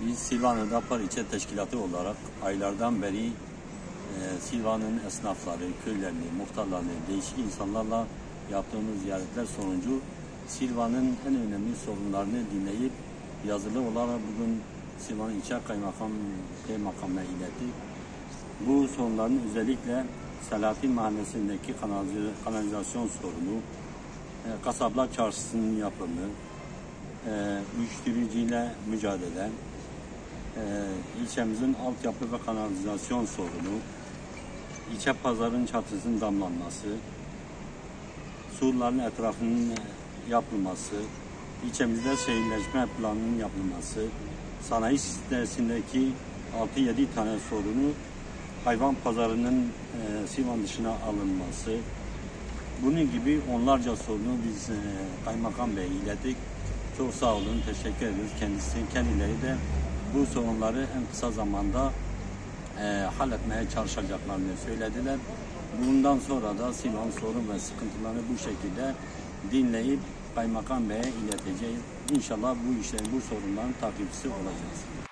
Biz Silvanlı Dapar İlçe Teşkilatı olarak aylardan beri Silvan'ın esnafları, köylerini, muhtarlarını, değişik insanlarla yaptığımız ziyaretler sonucu Silvan'ın en önemli sorunlarını dinleyip yazılı olarak bugün Silvan İlçe Kaymakamı'na ilettik. Bu sorunların özellikle Selahattin Mahallesi'ndeki kanalizasyon sorunu, Kasaplar Çarşısı'nın yapımı, uyuşturucuyla mücadele, ilçemizin altyapı ve kanalizasyon sorunu, ilçe pazarın çatısının damlanması, surların etrafının yapılması, ilçemizde şehirleşme planının yapılması, sanayi sitesindeki 6-7 tane sorunu, hayvan pazarının Silvan dışına alınması, bunun gibi onlarca sorunu biz Kaymakam Bey'e ilettik. Çok sağ olun, teşekkür ediyoruz. Kendileri de bu sorunları en kısa zamanda halletmeye çalışacaklarını söylediler. Bundan sonra da Silvan sorun ve sıkıntılarını bu şekilde dinleyip Kaymakam Bey'e ileteceğiz. İnşallah bu sorunların takipçisi olacağız.